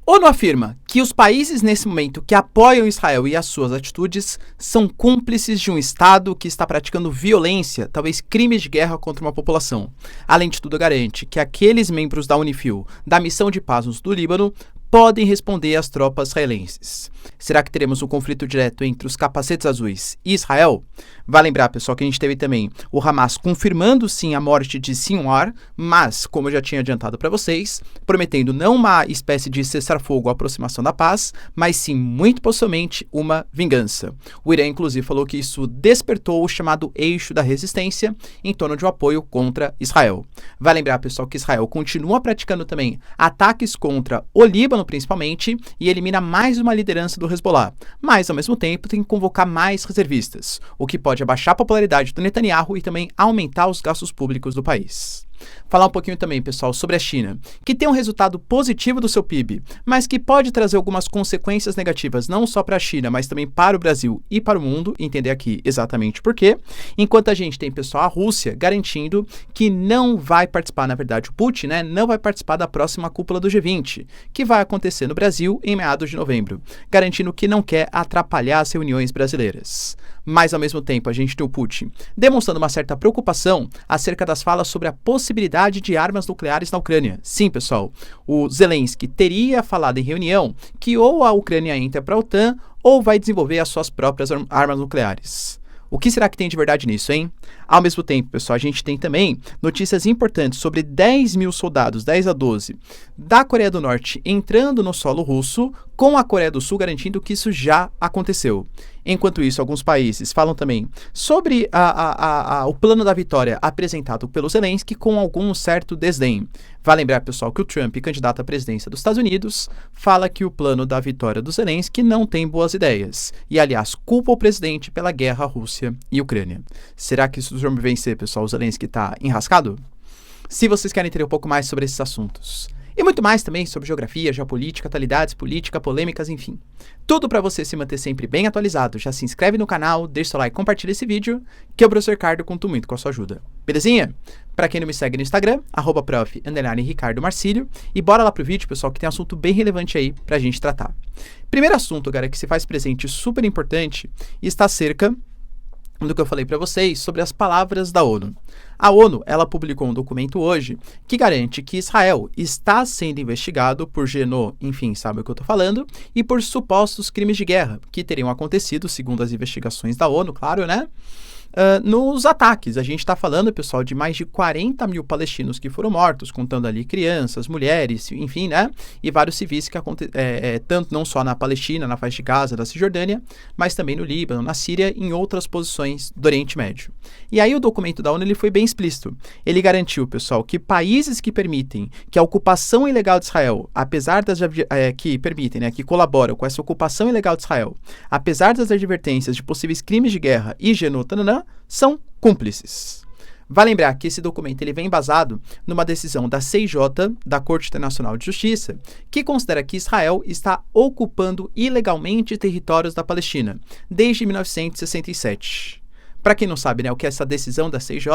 ONU afirma que os países nesse momento que apoiam Israel e as suas atitudes são cúmplices de um Estado que está praticando violência, talvez crimes de guerra contra uma população. Além de tudo, garante que aqueles membros da UNIFIL, da missão de paz do Líbano, podem responder às tropas israelenses. Será que teremos um conflito direto entre os capacetes azuis e Israel? Vai lembrar, pessoal, que a gente teve também o Hamas confirmando sim a morte de Sinwar, mas, como eu já tinha adiantado para vocês, prometendo não uma espécie de cessar-fogo ou aproximação da paz, mas sim, muito possivelmente, uma vingança. O Irã, inclusive, falou que isso despertou o chamado eixo da resistência em torno de um apoio contra Israel. Vai lembrar, pessoal, que Israel continua praticando também ataques contra o Líbano, principalmente, e elimina mais uma liderança do Hezbollah, mas, ao mesmo tempo, tem que convocar mais reservistas, o que pode abaixar a popularidade do Netanyahu e também aumentar os gastos públicos do país. Falar um pouquinho também, pessoal, sobre a China, que tem um resultado positivo do seu PIB, mas que pode trazer algumas consequências negativas, não só para a China, mas também para o Brasil e para o mundo, entender aqui exatamente por quê. Enquanto a gente tem, pessoal, a Rússia garantindo que não vai participar, na verdade, o Putin, né, não vai participar da próxima cúpula do G20, que vai acontecer no Brasil em meados de novembro, garantindo que não quer atrapalhar as reuniões brasileiras. Mas, ao mesmo tempo, a gente tem o Putin demonstrando uma certa preocupação acerca das falas sobre a possibilidade de armas nucleares na Ucrânia. Sim, pessoal, o Zelensky teria falado em reunião que ou a Ucrânia entra para a OTAN ou vai desenvolver as suas próprias armas nucleares. O que será que tem de verdade nisso, hein? Ao mesmo tempo, pessoal, a gente tem também notícias importantes sobre 10 mil soldados, 10 a 12, da Coreia do Norte entrando no solo russo, com a Coreia do Sul garantindo que isso já aconteceu. Enquanto isso, alguns países falam também sobre o plano da vitória apresentado pelo Zelensky com algum certo desdém. Vai lembrar, pessoal, que o Trump, candidato à presidência dos Estados Unidos, fala que o plano da vitória do Zelensky não tem boas ideias. E, aliás, culpa o presidente pela guerra Rússia e Ucrânia. Será que se o Trump vencer, pessoal, o Zelensky está enrascado? Se vocês querem entender um pouco mais sobre esses assuntos, e muito mais também sobre geografia, geopolítica, atualidades, política, polêmicas, enfim. Tudo para você se manter sempre bem atualizado. Já se inscreve no canal, deixa seu like, compartilha esse vídeo, que o professor Ricardo conto muito com a sua ajuda. Belezinha? Para quem não me segue no Instagram, @prof_Ricardo Marcílio, e bora lá pro vídeo, pessoal, que tem um assunto bem relevante aí pra gente tratar. Primeiro assunto, galera, que se faz presente super importante, está acerca do que eu falei para vocês sobre as palavras da ONU. A ONU, ela publicou um documento hoje que garante que Israel está sendo investigado por enfim, sabe o que eu tô falando, e por supostos crimes de guerra que teriam acontecido, segundo as investigações da ONU, claro, né? Nos ataques. A gente está falando, pessoal, de mais de 40 mil palestinos que foram mortos, contando ali crianças, mulheres, enfim, né? E vários civis que tanto não só na Palestina, na faixa de Gaza, da Cisjordânia, mas também no Líbano, na Síria e em outras posições do Oriente Médio. E aí o documento da ONU ele foi bem explícito. Ele garantiu, pessoal, que países que permitem que a ocupação ilegal de Israel, apesar das que permitem, né, que colaboram com essa ocupação ilegal de Israel, apesar das advertências de possíveis crimes de guerra e são cúmplices. Vale lembrar que esse documento ele vem embasado numa decisão da CIJ, da Corte Internacional de Justiça, que considera que Israel está ocupando ilegalmente territórios da Palestina desde 1967. Para quem não sabe, né, o que é essa decisão da CIJ,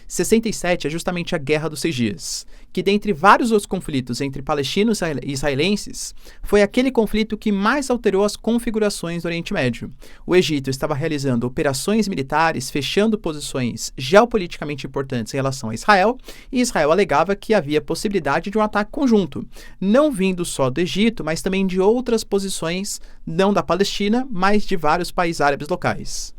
67 é justamente a Guerra dos 6 Dias, que dentre vários outros conflitos entre palestinos e israelenses, foi aquele conflito que mais alterou as configurações do Oriente Médio. O Egito estava realizando operações militares, fechando posições geopoliticamente importantes em relação a Israel, e Israel alegava que havia possibilidade de um ataque conjunto, não vindo só do Egito, mas também de outras posições, não da Palestina, mas de vários países árabes locais.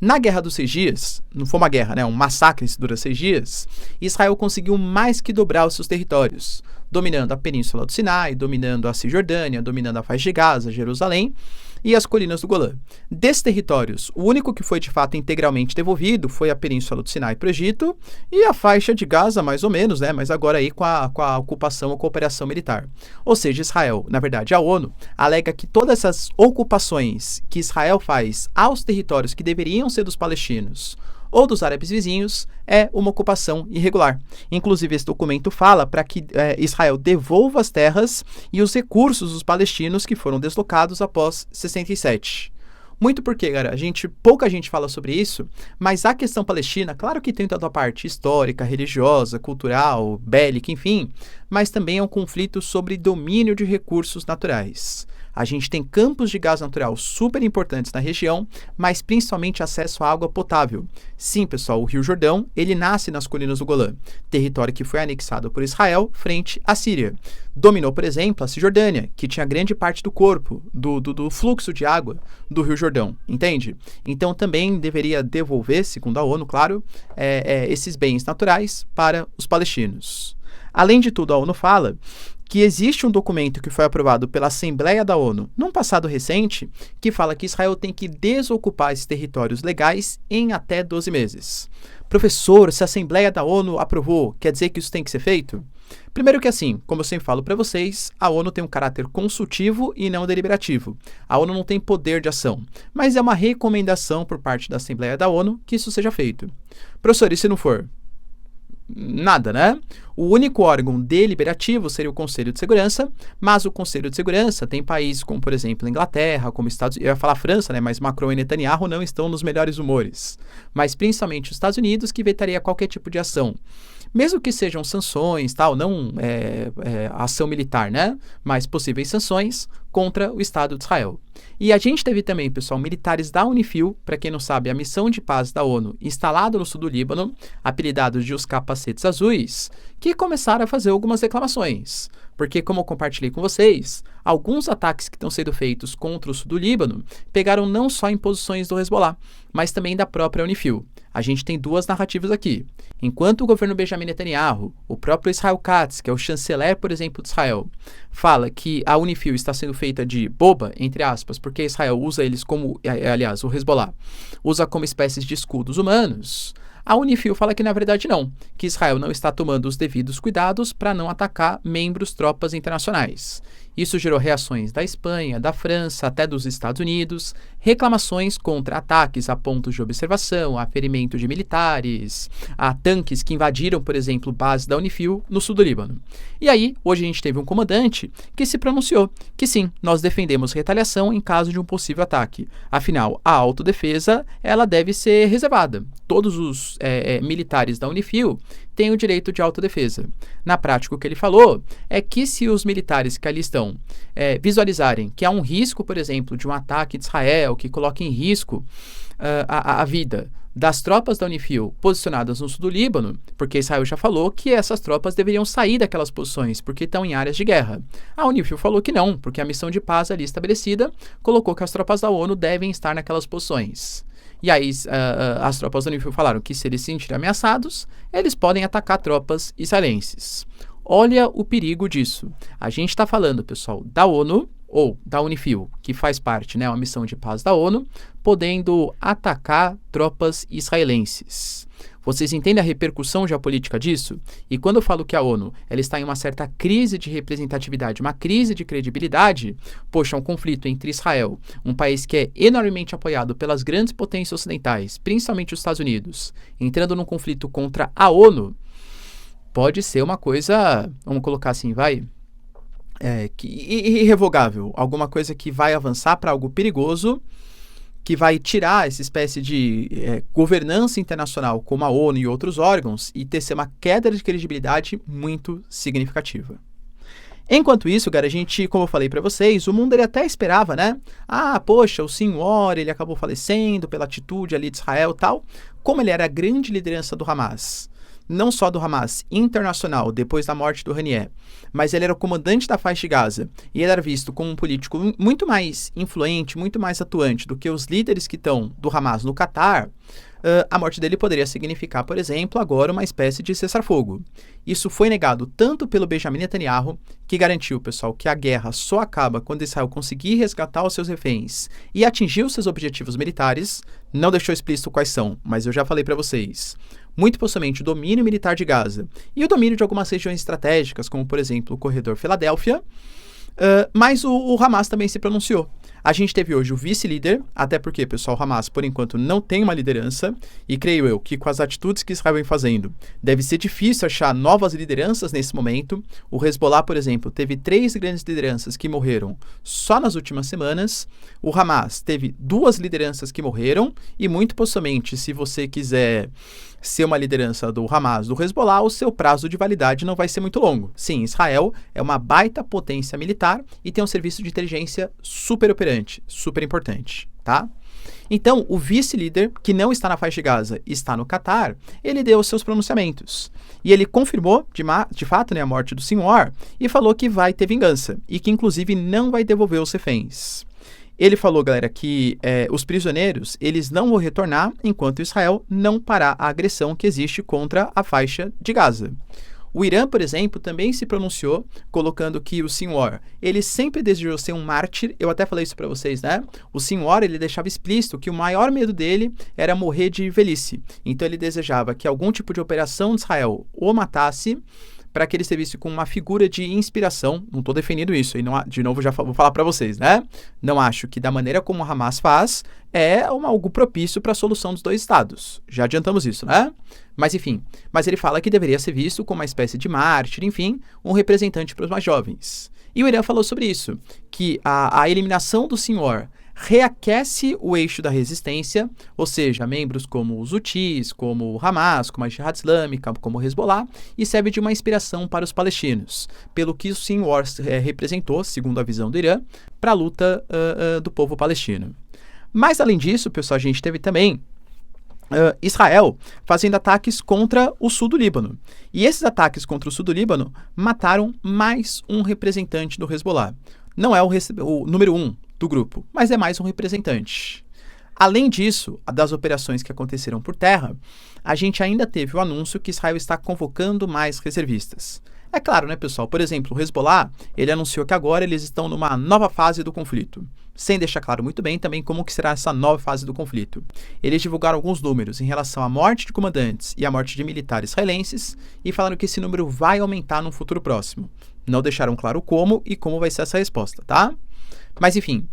Na Guerra dos 6 Dias, não foi uma guerra, né? Um massacre que dura 6 dias, Israel conseguiu mais que dobrar os seus territórios, dominando a Península do Sinai, dominando a Cisjordânia, dominando a faixa de Gaza, Jerusalém e as colinas do Golã. Desses territórios, o único que foi de fato integralmente devolvido foi a Península do Sinai para o Egito e a faixa de Gaza, mais ou menos, né? Mas agora aí com a ocupação ou cooperação militar. Ou seja, Israel, na verdade a ONU, alega que todas essas ocupações que Israel faz aos territórios que deveriam ser dos palestinos ou dos árabes vizinhos é uma ocupação irregular. Inclusive, esse documento fala para que Israel devolva as terras e os recursos dos palestinos que foram deslocados após 67. Muito porque, cara, pouca gente fala sobre isso, mas a questão palestina, claro que tem toda a parte histórica, religiosa, cultural, bélica, enfim, mas também é um conflito sobre domínio de recursos naturais. A gente tem campos de gás natural super importantes na região, mas principalmente acesso à água potável. Sim, pessoal, o Rio Jordão, ele nasce nas colinas do Golã, território que foi anexado por Israel frente à Síria. Dominou, por exemplo, a Cisjordânia, que tinha grande parte do corpo, do fluxo de água do Rio Jordão, entende? Então também deveria devolver, segundo a ONU, claro, esses bens naturais para os palestinos. Além de tudo, a ONU fala que existe um documento que foi aprovado pela Assembleia da ONU num passado recente que fala que Israel tem que desocupar esses territórios legais em até 12 meses. Professor, se a Assembleia da ONU aprovou, quer dizer que isso tem que ser feito? Primeiro que assim, como eu sempre falo para vocês, a ONU tem um caráter consultivo e não deliberativo. A ONU não tem poder de ação, mas é uma recomendação por parte da Assembleia da ONU que isso seja feito. Professor, e se não for? Nada, né? O único órgão deliberativo seria o Conselho de Segurança, mas o Conselho de Segurança tem países como, por exemplo, a Inglaterra, como Estados Unidos, eu ia falar França, né? Mas Macron e Netanyahu não estão nos melhores humores. Mas principalmente os Estados Unidos, que vetaria qualquer tipo de ação. Mesmo que sejam sanções, tal, não ação militar, né? Mas possíveis sanções contra o Estado de Israel. E a gente teve também, pessoal, militares da Unifil, para quem não sabe, a missão de paz da ONU, instalada no sul do Líbano, apelidados de os capacetes azuis, que começaram a fazer algumas reclamações. Porque, como eu compartilhei com vocês, alguns ataques que estão sendo feitos contra o sul do Líbano pegaram não só em posições do Hezbollah, mas também da própria Unifil. A gente tem duas narrativas aqui. Enquanto o governo Benjamin Netanyahu, o próprio Israel Katz, que é o chanceler, por exemplo, de Israel, fala que a Unifil está sendo feita de boba, entre aspas, porque Israel usa eles como, aliás, o Hezbollah, usa como espécies de escudos humanos, a Unifil fala que na verdade não, que Israel não está tomando os devidos cuidados para não atacar membros tropas internacionais. Isso gerou reações da Espanha, da França, até dos Estados Unidos, reclamações contra ataques a pontos de observação, a ferimento de militares, a tanques que invadiram, por exemplo, bases da Unifil no sul do Líbano. E aí, hoje a gente teve um comandante que se pronunciou que sim, nós defendemos retaliação em caso de um possível ataque. Afinal, a autodefesa, ela deve ser reservada. Todos os militares da Unifil têm o direito de autodefesa. Na prática, o que ele falou é que se os militares que ali estão visualizarem que há um risco, por exemplo, de um ataque de Israel que coloque em risco a vida das tropas da Unifil posicionadas no sul do Líbano, porque Israel já falou que essas tropas deveriam sair daquelas posições porque estão em áreas de guerra. A Unifil falou que não, porque a missão de paz ali estabelecida colocou que as tropas da ONU devem estar naquelas posições. E aí as tropas da Unifil falaram que se eles se sentirem ameaçados, eles podem atacar tropas israelenses. Olha o perigo disso. A gente está falando, pessoal, da ONU, ou da Unifil, que faz parte, né, uma missão de paz da ONU, podendo atacar tropas israelenses. Vocês entendem a repercussão geopolítica disso? E quando eu falo que a ONU ela está em uma certa crise de representatividade, uma crise de credibilidade, poxa, um conflito entre Israel, um país que é enormemente apoiado pelas grandes potências ocidentais, principalmente os Estados Unidos, entrando num conflito contra a ONU, pode ser uma coisa, vamos colocar assim, irrevogável, alguma coisa que vai avançar para algo perigoso, que vai tirar essa espécie de governança internacional como a ONU e outros órgãos e ter uma queda de credibilidade muito significativa. Enquanto isso, cara, a gente, como eu falei para vocês, o mundo ele até esperava, né? Ah, poxa, o Sinwar, ele acabou falecendo pela atitude ali de Israel e tal, como ele era a grande liderança do Hamas. Não só do Hamas internacional, depois da morte do Haniyeh, mas ele era o comandante da faixa de Gaza e ele era visto como um político muito mais influente, muito mais atuante do que os líderes que estão do Hamas no Catar. A morte dele poderia significar, por exemplo, agora uma espécie de cessar-fogo. Isso foi negado tanto pelo Benjamin Netanyahu, que garantiu, pessoal, que a guerra só acaba quando Israel conseguir resgatar os seus reféns e atingir os seus objetivos militares. Não deixou explícito quais são, mas eu já falei para vocês. Muito possivelmente o domínio militar de Gaza e o domínio de algumas regiões estratégicas, como, por exemplo, o corredor Filadélfia. Mas o Hamas também se pronunciou. A gente teve hoje o vice-líder, até porque, pessoal, o Hamas, por enquanto, não tem uma liderança, e creio eu que com as atitudes que Israel vem fazendo, deve ser difícil achar novas lideranças nesse momento. O Hezbollah, por exemplo, teve 3 grandes lideranças que morreram só nas últimas semanas. O Hamas teve 2 lideranças que morreram, e muito possivelmente, se você quiser ser uma liderança do Hamas, do Hezbollah, o seu prazo de validade não vai ser muito longo. Sim, Israel é uma baita potência militar e tem um serviço de inteligência super operante, super importante, tá? Então, o vice-líder, que não está na faixa de Gaza e está no Catar, ele deu os seus pronunciamentos. E ele confirmou, de fato, né, a morte do Sinwar e falou que vai ter vingança e que, inclusive, não vai devolver os reféns. Ele falou, galera, que os prisioneiros, eles não vão retornar enquanto Israel não parar a agressão que existe contra a faixa de Gaza. O Irã, por exemplo, também se pronunciou, colocando que o Sinwar, ele sempre desejou ser um mártir. Eu até falei isso para vocês, né? O Sinwar, ele deixava explícito que o maior medo dele era morrer de velhice. Então ele desejava que algum tipo de operação de Israel o matasse, para que ele servisse como uma figura de inspiração. Não estou defendendo isso, e não, de novo já vou falar para vocês, né? Não acho que da maneira como o Hamas faz é algo propício para a solução dos 2 estados. Já adiantamos isso, né? Mas enfim, mas ele fala que deveria ser visto como uma espécie de mártir, enfim, um representante para os mais jovens. E o Irã falou sobre isso, que a eliminação do Sinwar reaquece o eixo da resistência, ou seja, membros como os Houthis, como o Hamas, como a Jihad Islâmica, como o Hezbollah, e serve de uma inspiração para os palestinos, pelo que o Sinwar representou, segundo a visão do Irã, para a luta do povo palestino. Mas, além disso, pessoal, a gente teve também Israel fazendo ataques contra o sul do Líbano. E esses ataques contra o sul do Líbano mataram mais um representante do Hezbollah. Não é o número 1 do grupo, mas é mais um representante. Além disso, das operações que aconteceram por terra, a gente ainda teve o anúncio que Israel está convocando mais reservistas. É claro, né, pessoal? Por exemplo, o Hezbollah, ele anunciou que agora eles estão numa nova fase do conflito, sem deixar claro muito bem também como que será essa nova fase do conflito. Eles divulgaram alguns números em relação à morte de comandantes e à morte de militares israelenses e falaram que esse número vai aumentar no futuro próximo. Não deixaram claro como e como vai ser essa resposta, tá? Mas enfim,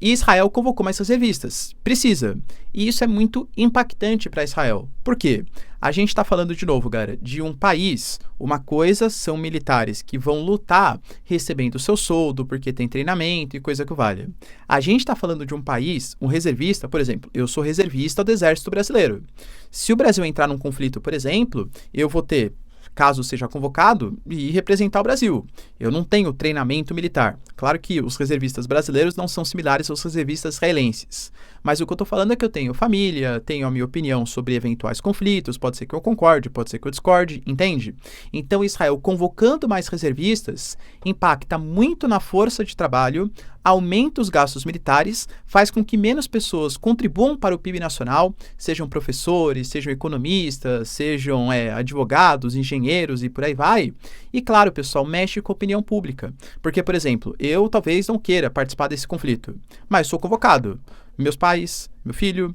Israel convocou mais reservistas. Precisa. E isso é muito impactante para Israel. Por quê? A gente está falando de novo, galera, de um país. Uma coisa são militares que vão lutar recebendo o seu soldo porque tem treinamento e coisa que vale. A gente está falando de um país, um reservista, por exemplo, eu sou reservista do Exército Brasileiro. Se o Brasil entrar num conflito, por exemplo, eu vou ter, caso seja convocado, e representar o Brasil. Eu não tenho treinamento militar. Claro que os reservistas brasileiros não são similares aos reservistas israelenses. Mas o que eu estou falando é que eu tenho família, tenho a minha opinião sobre eventuais conflitos, pode ser que eu concorde, pode ser que eu discorde, entende? Então Israel convocando mais reservistas impacta muito na força de trabalho, aumenta os gastos militares, faz com que menos pessoas contribuam para o PIB nacional, sejam professores, sejam economistas, sejam advogados, engenheiros e por aí vai. E claro, pessoal, mexe com a opinião pública. Porque, por exemplo, eu talvez não queira participar desse conflito, mas sou convocado. Meus pais, meu filho,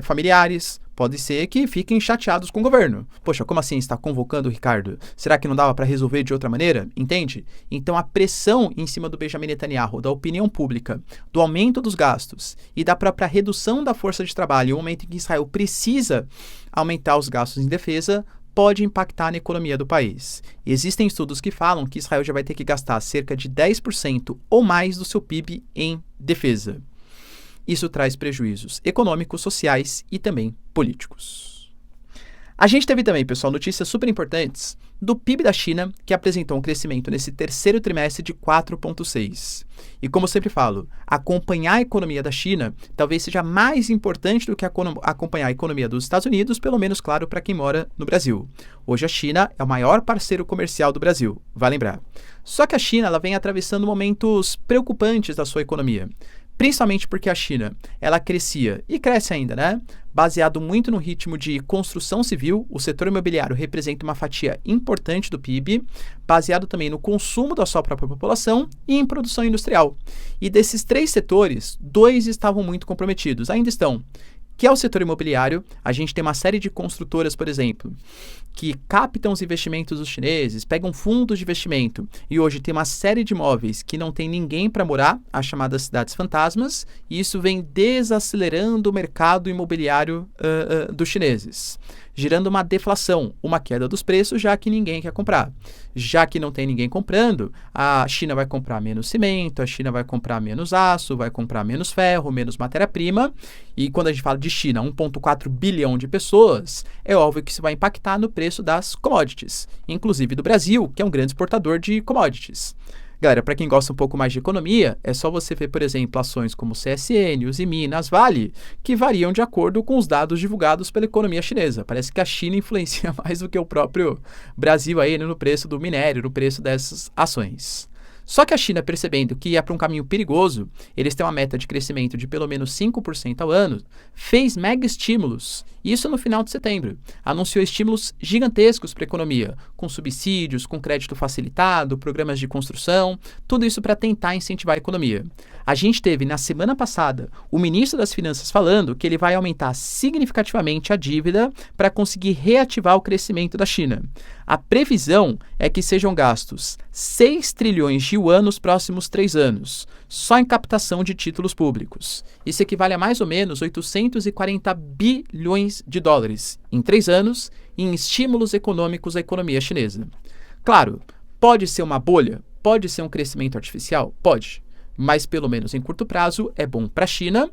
familiares, pode ser que fiquem chateados com o governo. Poxa, como assim está convocando o Ricardo? Será que não dava para resolver de outra maneira? Entende? Então a pressão em cima do Benjamin Netanyahu, da opinião pública, do aumento dos gastos e da própria redução da força de trabalho, no momento em que Israel precisa aumentar os gastos em defesa, pode impactar na economia do país. E existem estudos que falam que Israel já vai ter que gastar cerca de 10% ou mais do seu PIB em defesa. Isso traz prejuízos econômicos, sociais e também políticos. A gente teve também, pessoal, notícias super importantes do PIB da China, que apresentou um crescimento nesse terceiro trimestre de 4,6%. E como eu sempre falo, acompanhar a economia da China talvez seja mais importante do que acompanhar a economia dos Estados Unidos, pelo menos, claro, para quem mora no Brasil. Hoje a China é o maior parceiro comercial do Brasil, vai lembrar. Só que a China ela vem atravessando momentos preocupantes da sua economia. Principalmente porque a China, ela crescia e cresce ainda, né? Baseado muito no ritmo de construção civil, o setor imobiliário representa uma fatia importante do PIB, baseado também no consumo da sua própria população e em produção industrial. E desses 3 setores, 2 estavam muito comprometidos, ainda estão, que é o setor imobiliário. A gente tem uma série de construtoras, por exemplo, que captam os investimentos dos chineses, pegam fundos de investimento e hoje tem uma série de imóveis que não tem ninguém para morar, as chamadas cidades fantasmas, e isso vem desacelerando o mercado imobiliário dos chineses, gerando uma deflação, uma queda dos preços, já que ninguém quer comprar. Já que não tem ninguém comprando, a China vai comprar menos cimento, a China vai comprar menos aço, vai comprar menos ferro, menos matéria-prima, e quando a gente fala de China, 1,4 bilhão de pessoas, é óbvio que isso vai impactar no preço das commodities, inclusive do Brasil, que é um grande exportador de commodities. Galera, para quem gosta um pouco mais de economia, é só você ver, por exemplo, ações como CSN, Usiminas, Vale, que variam de acordo com os dados divulgados pela economia chinesa. Parece que a China influencia mais do que o próprio Brasil aí, né, no preço do minério, no preço dessas ações. Só que a China, percebendo que ia para um caminho perigoso, eles têm uma meta de crescimento de pelo menos 5% ao ano, fez mega estímulos, isso no final de setembro. Anunciou estímulos gigantescos para a economia, com subsídios, com crédito facilitado, programas de construção, tudo isso para tentar incentivar a economia. A gente teve, na semana passada, o ministro das Finanças falando que ele vai aumentar significativamente a dívida para conseguir reativar o crescimento da China. A previsão é que sejam gastos 6 trilhões de yuan nos próximos 3 anos, só em captação de títulos públicos. Isso equivale a mais ou menos 840 bilhões de dólares em 3 anos em estímulos econômicos à economia chinesa. Claro, pode ser uma bolha, pode ser um crescimento artificial, pode, mas pelo menos em curto prazo é bom para a China.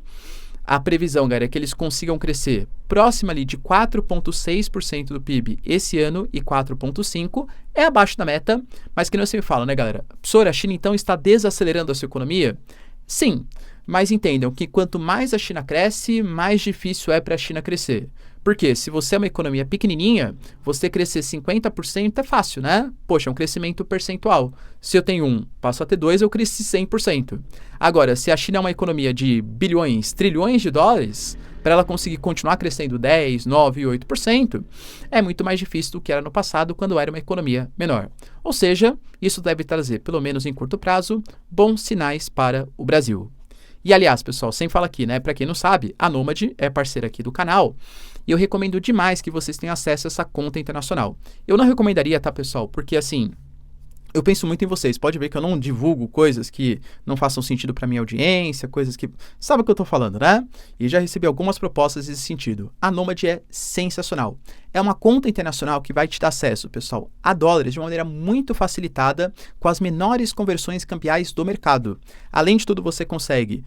A previsão, galera, é que eles consigam crescer próximo ali de 4,6% do PIB esse ano e 4,5% é abaixo da meta, mas que não se me fala, né, galera? Professor, a China então está desacelerando a sua economia? Sim, mas entendam que quanto mais a China cresce, mais difícil é para a China crescer. Porque se você é uma economia pequenininha, você crescer 50% é fácil, né? Poxa, é um crescimento percentual. Se eu tenho 1, passo a ter 2, eu cresci 100%. Agora, se a China é uma economia de bilhões, trilhões de dólares, para ela conseguir continuar crescendo 10, 9, 8%, é muito mais difícil do que era no passado, quando era uma economia menor. Ou seja, isso deve trazer, pelo menos em curto prazo, bons sinais para o Brasil. E aliás, pessoal, sem falar aqui, né? Para quem não sabe, a Nomad é parceira aqui do canal e eu recomendo demais que vocês tenham acesso a essa conta internacional. Eu não recomendaria, tá, pessoal? Porque assim, eu penso muito em vocês. Pode ver que eu não divulgo coisas que não façam sentido para minha audiência, coisas que... Sabe o que eu tô falando, né? E já recebi algumas propostas nesse sentido. A Nomad é sensacional. É uma conta internacional que vai te dar acesso, pessoal, a dólares de uma maneira muito facilitada, com as menores conversões cambiais do mercado. Além de tudo, você consegue,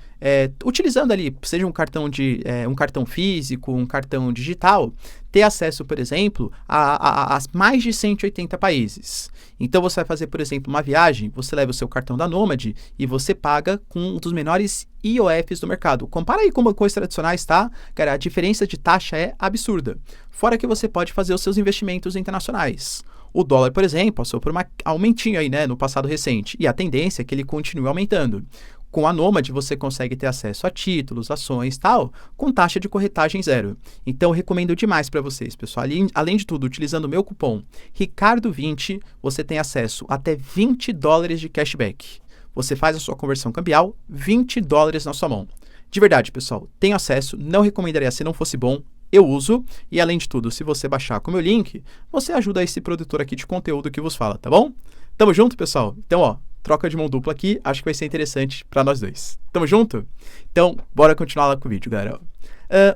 utilizando ali, seja um cartão físico, um cartão digital, ter acesso, por exemplo, a mais de 180 países. Então, você vai fazer, por exemplo, uma viagem, você leva o seu cartão da Nomad e você paga com um dos menores IOFs do mercado. Compara aí com bancos tradicionais, tá? Cara, a diferença de taxa é absurda. Fora que você pode fazer os seus investimentos internacionais. O dólar, por exemplo, passou por um aumentinho aí, né, no passado recente, e a tendência é que ele continue aumentando. Com a Nomad, você consegue ter acesso a títulos, ações e tal, com taxa de corretagem zero. Então, eu recomendo demais para vocês, pessoal. Além de tudo, utilizando o meu cupom Ricardo20, você tem acesso a até 20 dólares de cashback. Você faz a sua conversão cambial, 20 dólares na sua mão. De verdade, pessoal, tenho acesso, não recomendaria se não fosse bom, eu uso, e além de tudo, se você baixar com o meu link, você ajuda esse produtor aqui de conteúdo que vos fala, tá bom? Tamo junto, pessoal? Então, ó, troca de mão dupla aqui, acho que vai ser interessante para nós dois. Tamo junto? Então, bora continuar lá com o vídeo, galera.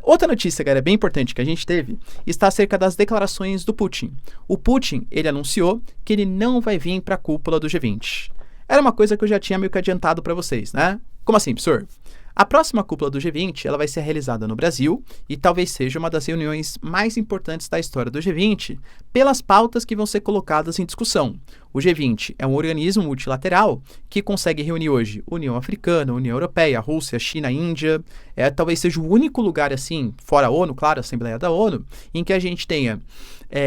Outra notícia, galera, bem importante que a gente teve, está acerca das declarações do Putin. O Putin, ele anunciou que ele não vai vir para a cúpula do G20. Era uma coisa que eu já tinha meio que adiantado para vocês, né? Como assim, professor? A próxima cúpula do G20 ela vai ser realizada no Brasil e talvez seja uma das reuniões mais importantes da história do G20 pelas pautas que vão ser colocadas em discussão. O G20 é um organismo multilateral que consegue reunir hoje União Africana, União Europeia, Rússia, China, Índia. Talvez seja o único lugar assim, fora a ONU, claro, a Assembleia da ONU, em que a gente tenha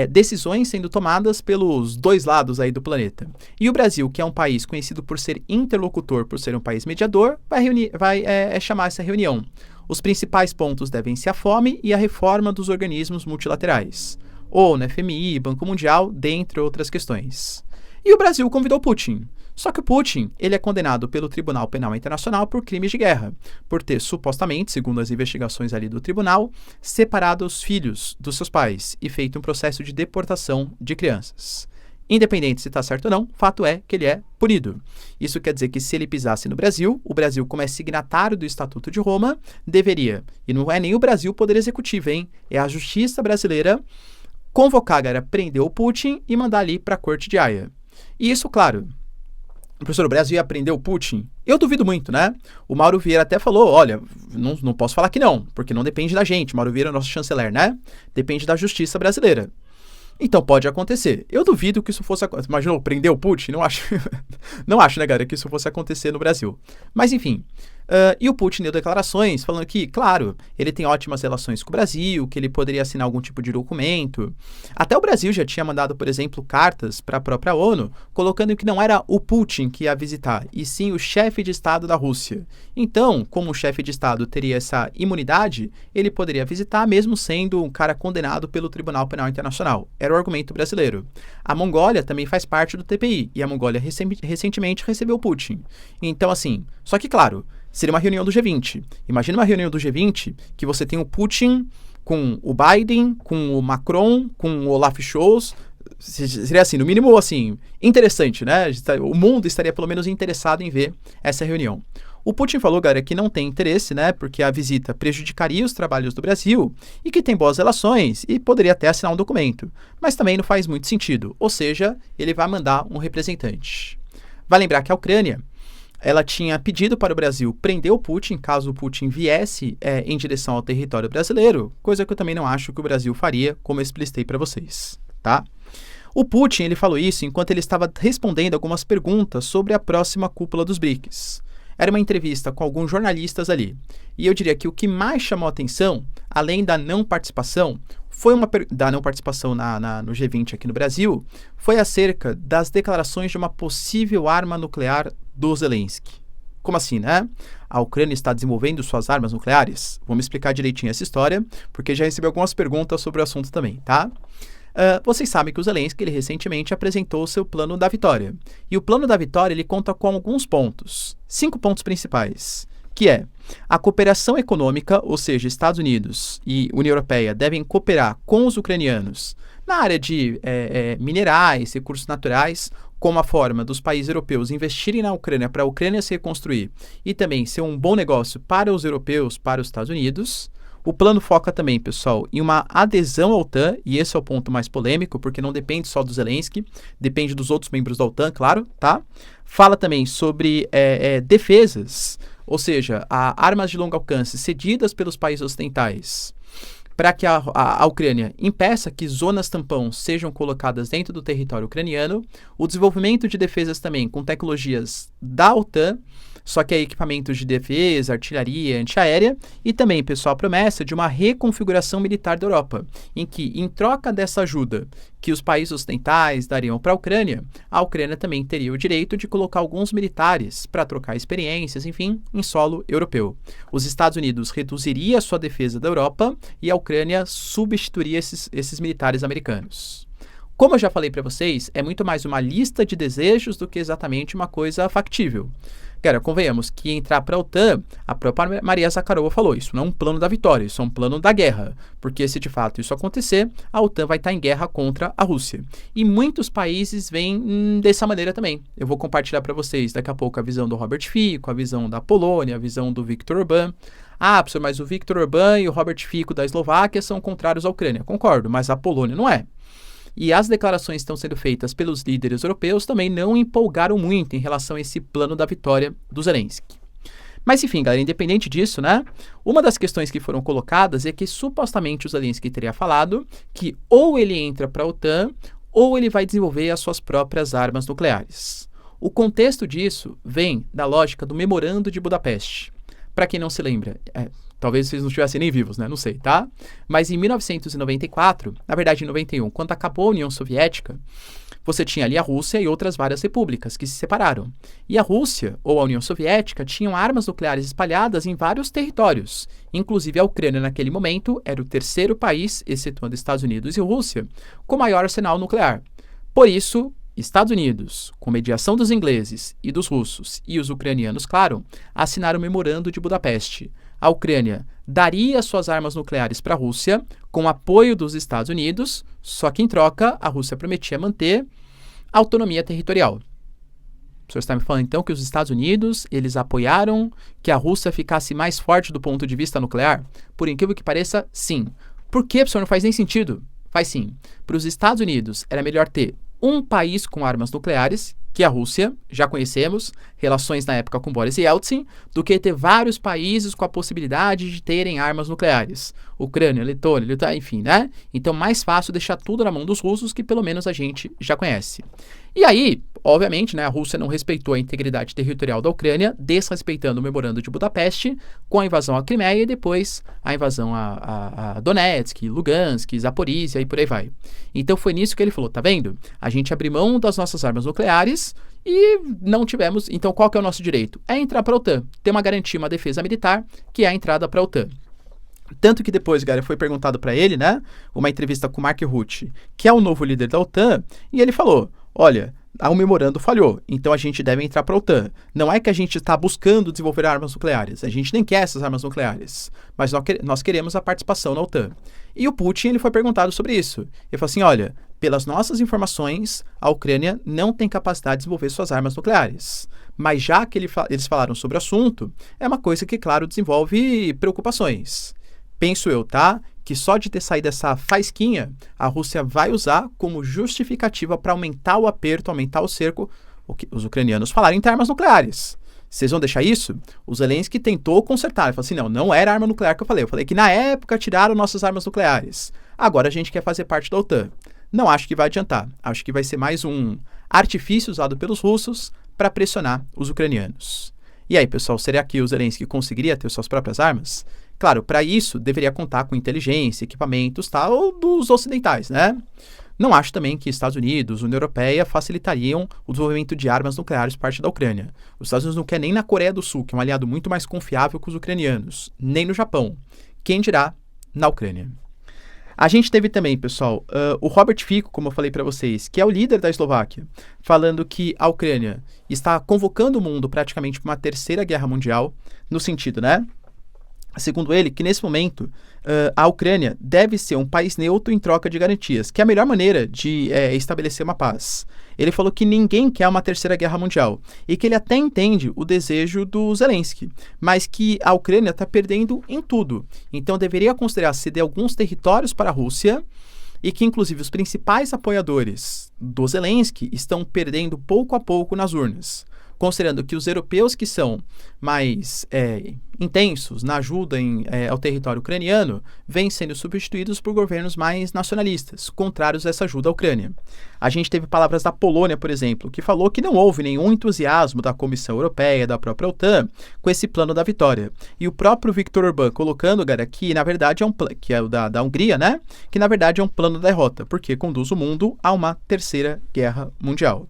decisões sendo tomadas pelos dois lados aí do planeta. E o Brasil, que é um país conhecido por ser interlocutor, por ser um país mediador, vai chamar essa reunião. Os principais pontos devem ser a fome e a reforma dos organismos multilaterais. ONU, FMI, Banco Mundial, dentre outras questões. E o Brasil convidou Putin. Só que o Putin, ele é condenado pelo Tribunal Penal Internacional por crimes de guerra, por ter supostamente, segundo as investigações ali do tribunal, separado os filhos dos seus pais e feito um processo de deportação de crianças. Independente se está certo ou não, fato é que ele é punido. Isso quer dizer que se ele pisasse no Brasil, o Brasil, como é signatário do Estatuto de Roma, deveria, e não é nem o Brasil o poder executivo, hein? É a justiça brasileira convocar a galera, prender o Putin e mandar ali para a corte de Haia. E isso, claro, professor, o Brasil ia prender o Putin? Eu duvido muito, né? O Mauro Vieira até falou, olha, não posso falar que não, porque não depende da gente. O Mauro Vieira é nosso chanceler, né? Depende da justiça brasileira. Então pode acontecer. Eu duvido que isso fosse acontecer. Imaginou prender o Putin? Não acho, não acho, né, galera, que isso fosse acontecer no Brasil. Mas enfim. E o Putin deu declarações falando que, claro, ele tem ótimas relações com o Brasil, que ele poderia assinar algum tipo de documento. Até o Brasil já tinha mandado, por exemplo, cartas para a própria ONU, colocando que não era o Putin que ia visitar, e sim o chefe de Estado da Rússia. Então, como o chefe de Estado teria essa imunidade, ele poderia visitar mesmo sendo um cara condenado pelo Tribunal Penal Internacional. Era o argumento brasileiro. A Mongólia também faz parte do TPI, e a Mongólia recentemente recebeu o Putin. Então, assim, só que, claro, seria uma reunião do G20. Imagina uma reunião do G20 que você tem o Putin com o Biden, com o Macron, com o Olaf Scholz. Seria assim, no mínimo, assim, interessante, né? O mundo estaria pelo menos interessado em ver essa reunião. O Putin falou, galera, que não tem interesse, né? Porque a visita prejudicaria os trabalhos do Brasil e que tem boas relações e poderia até assinar um documento. Mas também não faz muito sentido. Ou seja, ele vai mandar um representante. Vai lembrar que a Ucrânia, ela tinha pedido para o Brasil prender o Putin, caso o Putin viesse em direção ao território brasileiro, coisa que eu também não acho que o Brasil faria, como eu explicitei para vocês, tá? O Putin, ele falou isso enquanto ele estava respondendo algumas perguntas sobre a próxima cúpula dos BRICS. Era uma entrevista com alguns jornalistas ali. E eu diria que o que mais chamou a atenção, além da não participação, no G20 aqui no Brasil, foi acerca das declarações de uma possível arma nuclear do Zelensky. Como assim, né? A Ucrânia está desenvolvendo suas armas nucleares? Vamos explicar direitinho essa história, porque já recebi algumas perguntas sobre o assunto também, tá? Vocês sabem que o Zelensky, ele recentemente apresentou o seu plano da vitória. E o plano da vitória, ele conta com alguns pontos. 5 pontos principais, que é a cooperação econômica, ou seja, Estados Unidos e União Europeia devem cooperar com os ucranianos na área de minerais, recursos naturais, como a forma dos países europeus investirem na Ucrânia para a Ucrânia se reconstruir e também ser um bom negócio para os europeus, para os Estados Unidos. O plano foca também, pessoal, em uma adesão à OTAN, e esse é o ponto mais polêmico, porque não depende só do Zelensky, depende dos outros membros da OTAN, claro, tá? Fala também sobre defesas, ou seja, armas de longo alcance cedidas pelos países ocidentais, para que a Ucrânia impeça que zonas tampão sejam colocadas dentro do território ucraniano, o desenvolvimento de defesas também com tecnologias da OTAN, só que é equipamentos de defesa, artilharia, antiaérea, e também, pessoal, a promessa de uma reconfiguração militar da Europa, em que, em troca dessa ajuda que os países ocidentais dariam para a Ucrânia também teria o direito de colocar alguns militares para trocar experiências, enfim, em solo europeu. Os Estados Unidos reduziria a sua defesa da Europa e a Ucrânia substituiria esses militares americanos. Como eu já falei para vocês, é muito mais uma lista de desejos do que exatamente uma coisa factível. Cara, convenhamos que entrar para a OTAN, a própria Maria Zakharova falou, isso não é um plano da vitória, isso é um plano da guerra, porque se de fato isso acontecer, a OTAN vai estar em guerra contra a Rússia. E muitos países vêm dessa maneira também. Eu vou compartilhar para vocês daqui a pouco a visão do Robert Fico, a visão da Polônia, a visão do Viktor Orbán. Ah, professor, mas o Viktor Orbán e o Robert Fico da Eslováquia são contrários à Ucrânia. Concordo, mas a Polônia não é. E as declarações que estão sendo feitas pelos líderes europeus também não empolgaram muito em relação a esse plano da vitória do Zelensky. Mas enfim, galera, independente disso, né? Uma das questões que foram colocadas é que supostamente o Zelensky teria falado que ou ele entra para a OTAN ou ele vai desenvolver as suas próprias armas nucleares. O contexto disso vem da lógica do Memorando de Budapeste. Para quem não se lembra, talvez vocês não estivessem nem vivos, né? Não sei, tá? Mas em 1994, na verdade em 91, quando acabou a União Soviética, você tinha ali a Rússia e outras várias repúblicas que se separaram. E a Rússia, ou a União Soviética, tinham armas nucleares espalhadas em vários territórios. Inclusive a Ucrânia, naquele momento, era o terceiro país, excetuando Estados Unidos e Rússia, com maior arsenal nuclear. Por isso, Estados Unidos, com mediação dos ingleses e dos russos e os ucranianos, claro, assinaram o Memorando de Budapeste. A Ucrânia daria suas armas nucleares para a Rússia, com apoio dos Estados Unidos, só que em troca a Rússia prometia manter autonomia territorial. O senhor está me falando então que os Estados Unidos, eles apoiaram que a Rússia ficasse mais forte do ponto de vista nuclear? Por incrível que pareça, sim. Por quê, professor? Não faz nem sentido. Faz sim. Para os Estados Unidos, era melhor ter um país com armas nucleares, que a Rússia, já conhecemos, relações na época com Boris Yeltsin, do que ter vários países com a possibilidade de terem armas nucleares. Ucrânia, Letônia, enfim, né? Então, mais fácil deixar tudo na mão dos russos, que pelo menos a gente já conhece. E aí, obviamente, né, a Rússia não respeitou a integridade territorial da Ucrânia, desrespeitando o Memorando de Budapeste, com a invasão à Crimeia e depois a invasão a Donetsk, Lugansk, Zaporizhia e por aí vai. Então foi nisso que ele falou, tá vendo? A gente abriu mão das nossas armas nucleares e não tivemos. Então qual que é o nosso direito? É entrar para a OTAN, ter uma garantia, uma defesa militar, que é a entrada para a OTAN. Tanto que depois, galera, foi perguntado para ele, né, uma entrevista com o Mark Rutte, que é o novo líder da OTAN, e ele falou, olha, o memorando falhou, então a gente deve entrar para a OTAN. Não é que a gente está buscando desenvolver armas nucleares, a gente nem quer essas armas nucleares, mas nós queremos a participação na OTAN. E o Putin, ele foi perguntado sobre isso. Ele falou assim, olha, pelas nossas informações, a Ucrânia não tem capacidade de desenvolver suas armas nucleares. Mas já que eles falaram sobre o assunto, é uma coisa que, claro, desenvolve preocupações. Penso eu, tá? Que só de ter saído essa faisquinha, a Rússia vai usar como justificativa para aumentar o aperto, aumentar o cerco, o que os ucranianos falaram em ter armas nucleares. Vocês vão deixar isso? O Zelensky tentou consertar. Ele falou assim, não era arma nuclear que eu falei. Eu falei que na época tiraram nossas armas nucleares. Agora a gente quer fazer parte da OTAN. Não acho que vai adiantar. Acho que vai ser mais um artifício usado pelos russos para pressionar os ucranianos. E aí, pessoal, será que o Zelensky conseguiria ter suas próprias armas? Claro, para isso deveria contar com inteligência, equipamentos tal dos ocidentais, né? Não acho também que Estados Unidos, União Europeia facilitariam o desenvolvimento de armas nucleares por parte da Ucrânia. Os Estados Unidos não quer nem na Coreia do Sul, que é um aliado muito mais confiável que os ucranianos, nem no Japão. Quem dirá na Ucrânia? A gente teve também, pessoal, o Robert Fico, como eu falei para vocês, que é o líder da Eslováquia, falando que a Ucrânia está convocando o mundo praticamente para uma terceira guerra mundial, no sentido, né? Segundo ele, que nesse momento a Ucrânia deve ser um país neutro em troca de garantias, que é a melhor maneira de estabelecer uma paz. Ele falou que ninguém quer uma terceira guerra mundial e que ele até entende o desejo do Zelensky, mas que a Ucrânia está perdendo em tudo. Então deveria considerar ceder alguns territórios para a Rússia e que inclusive os principais apoiadores do Zelensky estão perdendo pouco a pouco nas urnas. Considerando que os europeus que são mais intensos na ajuda ao território ucraniano vêm sendo substituídos por governos mais nacionalistas, contrários a essa ajuda à Ucrânia. A gente teve palavras da Polônia, por exemplo, que falou que não houve nenhum entusiasmo da Comissão Europeia, da própria OTAN, com esse plano da vitória. E o próprio Viktor Orbán colocando, cara, que na verdade é um plano, que é o da Hungria, né? Que na verdade é um plano da derrota, porque conduz o mundo a uma terceira guerra mundial.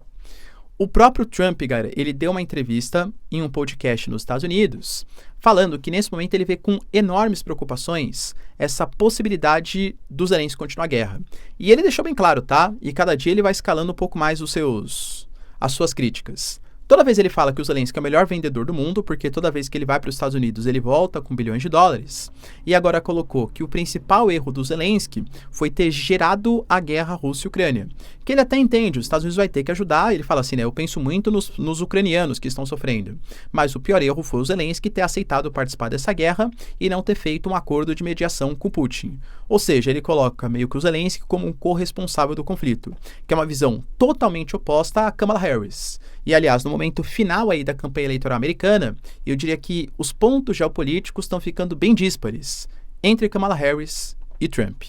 O próprio Trump, cara, ele deu uma entrevista em um podcast nos Estados Unidos, falando que nesse momento ele vê com enormes preocupações essa possibilidade do Zelensky continuar a guerra. E ele deixou bem claro, tá? E cada dia ele vai escalando um pouco mais as suas críticas. Toda vez ele fala que o Zelensky é o melhor vendedor do mundo, porque toda vez que ele vai para os Estados Unidos ele volta com bilhões de dólares. E agora colocou que o principal erro do Zelensky foi ter gerado a guerra Rússia e Ucrânia. Que ele até entende, os Estados Unidos vai ter que ajudar, ele fala assim, né, eu penso muito nos ucranianos que estão sofrendo. Mas o pior erro foi o Zelensky ter aceitado participar dessa guerra e não ter feito um acordo de mediação com Putin. Ou seja, ele coloca meio que o Zelensky como um corresponsável do conflito, que é uma visão totalmente oposta a Kamala Harris. E, aliás, no momento final aí da campanha eleitoral americana, eu diria que os pontos geopolíticos estão ficando bem díspares entre Kamala Harris e Trump.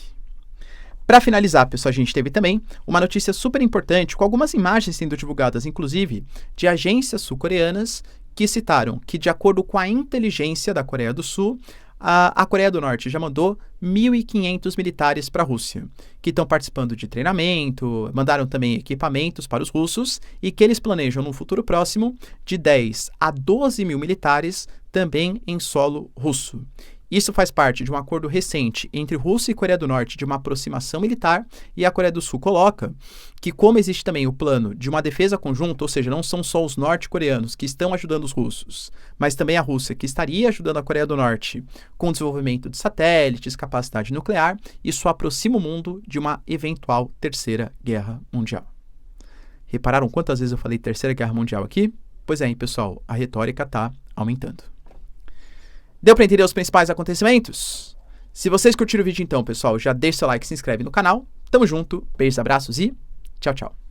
Para finalizar, pessoal, a gente teve também uma notícia super importante, com algumas imagens sendo divulgadas, inclusive, de agências sul-coreanas que citaram que, de acordo com a inteligência da Coreia do Sul, a Coreia do Norte já mandou 1.500 militares para a Rússia, que estão participando de treinamento, mandaram também equipamentos para os russos e que eles planejam no futuro próximo de 10 a 12 mil militares também em solo russo. Isso faz parte de um acordo recente entre Rússia e Coreia do Norte de uma aproximação militar, e a Coreia do Sul coloca que, como existe também o plano de uma defesa conjunta, ou seja, não são só os norte-coreanos que estão ajudando os russos, mas também a Rússia que estaria ajudando a Coreia do Norte com o desenvolvimento de satélites, capacidade nuclear, isso aproxima o mundo de uma eventual terceira guerra mundial. Repararam quantas vezes eu falei terceira guerra mundial aqui? Pois é, hein, pessoal, a retórica está aumentando. Deu para entender os principais acontecimentos? Se vocês curtiram o vídeo então, pessoal, já deixa seu like e se inscreve no canal. Tamo junto, beijos, abraços e tchau, tchau.